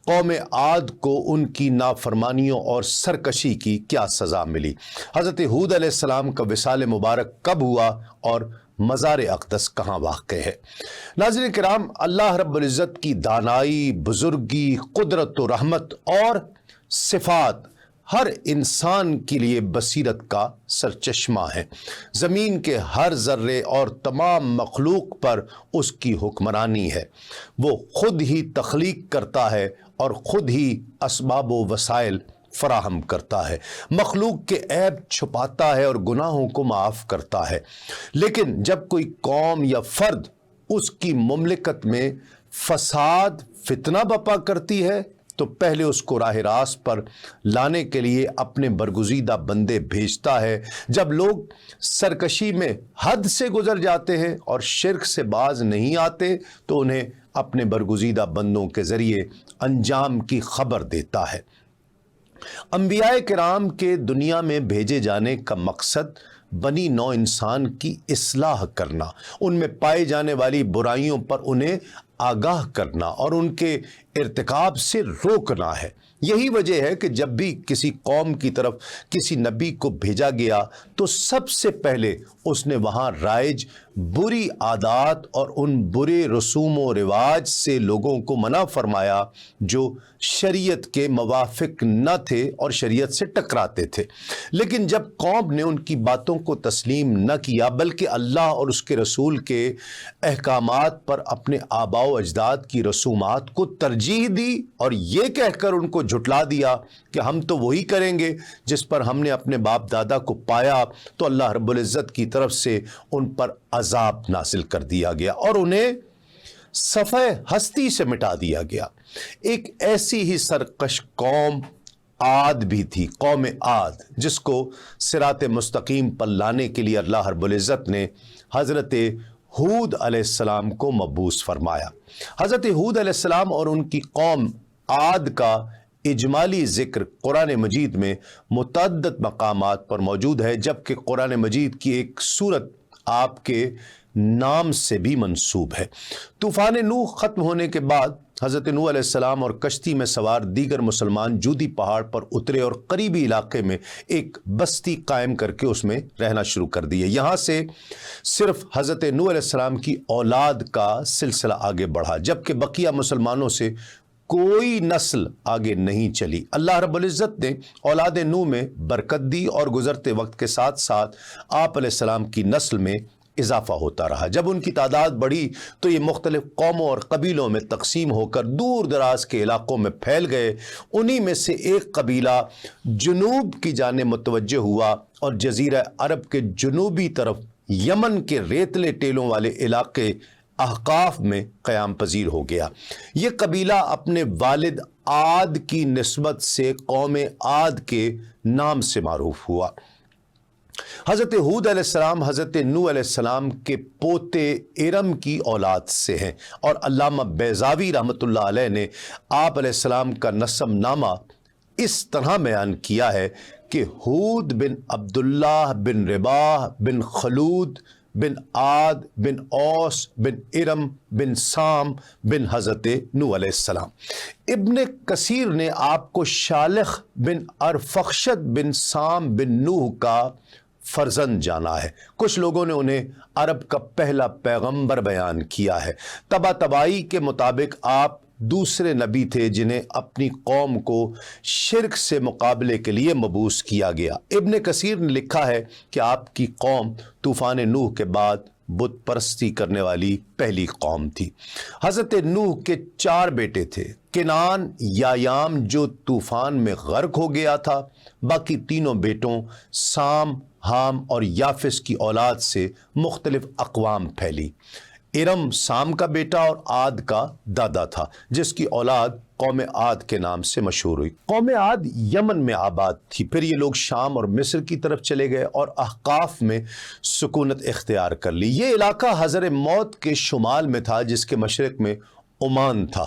قوم عاد کو ان کی نافرمانیوں اور سرکشی کی کیا سزا ملی؟ حضرت ہود علیہ السلام کا وصال مبارک کب ہوا اور مزار اقدس کہاں واقع ہے؟ ناظرین کرام، اللہ رب العزت کی دانائی، بزرگی، قدرت و رحمت اور صفات ہر انسان کے لیے بصیرت کا سرچشمہ ہے۔ زمین کے ہر ذرے اور تمام مخلوق پر اس کی حکمرانی ہے۔ وہ خود ہی تخلیق کرتا ہے اور خود ہی اسباب و وسائل فراہم کرتا ہے، مخلوق کے عیب چھپاتا ہے اور گناہوں کو معاف کرتا ہے۔ لیکن جب کوئی قوم یا فرد اس کی مملکت میں فساد، فتنہ بپا کرتی ہے تو پہلے اس کو راہ راست پر لانے کے لیے اپنے برگزیدہ بندے بھیجتا ہے۔ جب لوگ سرکشی میں حد سے گزر جاتے ہیں اور شرک سے باز نہیں آتے تو انہیں اپنے برگزیدہ بندوں کے ذریعے انجام کی خبر دیتا ہے۔ انبیاء کرام کے دنیا میں بھیجے جانے کا مقصد بنی نوع انسان کی اصلاح کرنا، ان میں پائے جانے والی برائیوں پر انہیں آگاہ کرنا اور ان کے ارتکاب سے روکنا ہے۔ یہی وجہ ہے کہ جب بھی کسی قوم کی طرف کسی نبی کو بھیجا گیا تو سب سے پہلے اس نے وہاں رائج بری عادات اور ان برے رسوم و رواج سے لوگوں کو منع فرمایا جو شریعت کے موافق نہ تھے اور شریعت سے ٹکراتے تھے۔ لیکن جب قوم نے ان کی باتوں کو تسلیم نہ کیا بلکہ اللہ اور اس کے رسول کے احکامات پر اپنے آباء و اجداد کی رسومات کو ترجیح دی اور یہ کہہ کر ان کو جھٹلا دیا کہ ہم تو وہی کریں گے جس پر ہم نے اپنے باپ دادا کو پایا، تو اللہ رب العزت کی طرف سے ان پر عذاب نازل کر دیا گیا اور انہیں صفحہ ہستی سے مٹا دیا گیا۔ ایک ایسی ہی سرکش قوم عاد بھی تھی، قوم عاد، جس کو صراط مستقیم پر لانے کے لیے اللہ رب العزت نے حضرت ہود علیہ السلام کو مبعوث فرمایا۔ حضرت ہود علیہ السلام اور ان کی قوم عاد کا اجمالی ذکر قرآن مجید میں متعدد مقامات پر موجود ہے، جبکہ قرآن مجید کی ایک سورت آپ کے نام سے بھی منسوب ہے۔ طوفان نوح ختم ہونے کے بعد حضرت نوح علیہ السلام اور کشتی میں سوار دیگر مسلمان جودی پہاڑ پر اترے اور قریبی علاقے میں ایک بستی قائم کر کے اس میں رہنا شروع کر دیے۔ یہاں سے صرف حضرت نوح علیہ السلام کی اولاد کا سلسلہ آگے بڑھا، جبکہ بقیہ مسلمانوں سے کوئی نسل آگے نہیں چلی۔ اللہ رب العزت نے اولاد نوح میں برکت دی اور گزرتے وقت کے ساتھ ساتھ آپ علیہ السلام کی نسل میں اضافہ ہوتا رہا۔ جب ان کی تعداد بڑھی تو یہ مختلف قوموں اور قبیلوں میں تقسیم ہو کر دور دراز کے علاقوں میں پھیل گئے۔ انہی میں سے ایک قبیلہ جنوب کی جانب متوجہ ہوا اور جزیرہ عرب کے جنوبی طرف یمن کے ریتلے ٹیلوں والے علاقے احقاف میں قیام پذیر ہو گیا۔ یہ قبیلہ اپنے والد عاد کی نسبت سے قوم عاد کے نام سے معروف ہوا۔ حضرت ہود علیہ السلام حضرت نوح علیہ السلام کے پوتے ارم کی اولاد سے ہیں، اور علامہ بیضاوی رحمۃ اللہ علیہ نے آپ علیہ السلام کا نسب نامہ اس طرح بیان کیا ہے کہ ہود بن عبداللہ بن رباح بن خلود بن عاد بن اوس بن ارم بن سام بن حضرت نوح علیہ السلام۔ ابن کثیر نے آپ کو شالخ بن ارفخشد بن سام بن نوح کا فرزند جانا ہے۔ کچھ لوگوں نے انہیں عرب کا پہلا پیغمبر بیان کیا ہے۔ طباطبائی کے مطابق آپ دوسرے نبی تھے جنہیں اپنی قوم کو شرک سے مقابلے کے لیے مبعوث کیا گیا۔ ابن کثیر نے لکھا ہے کہ آپ کی قوم طوفان نوح کے بعد بت پرستی کرنے والی پہلی قوم تھی۔ حضرت نوح کے 4 بیٹے تھے، کنعان، یایام جو طوفان میں غرق ہو گیا تھا، باقی تینوں بیٹوں سام، حام اور یافس کی اولاد سے مختلف اقوام پھیلی۔ ارم سام کا بیٹا اور عاد کا دادا تھا، جس کی اولاد قوم عاد کے نام سے مشہور ہوئی۔ قوم عاد یمن میں آباد تھی، پھر یہ لوگ شام اور مصر کی طرف چلے گئے اور احقاف میں سکونت اختیار کر لی۔ یہ علاقہ حضر موت کے شمال میں تھا، جس کے مشرق میں عمان تھا۔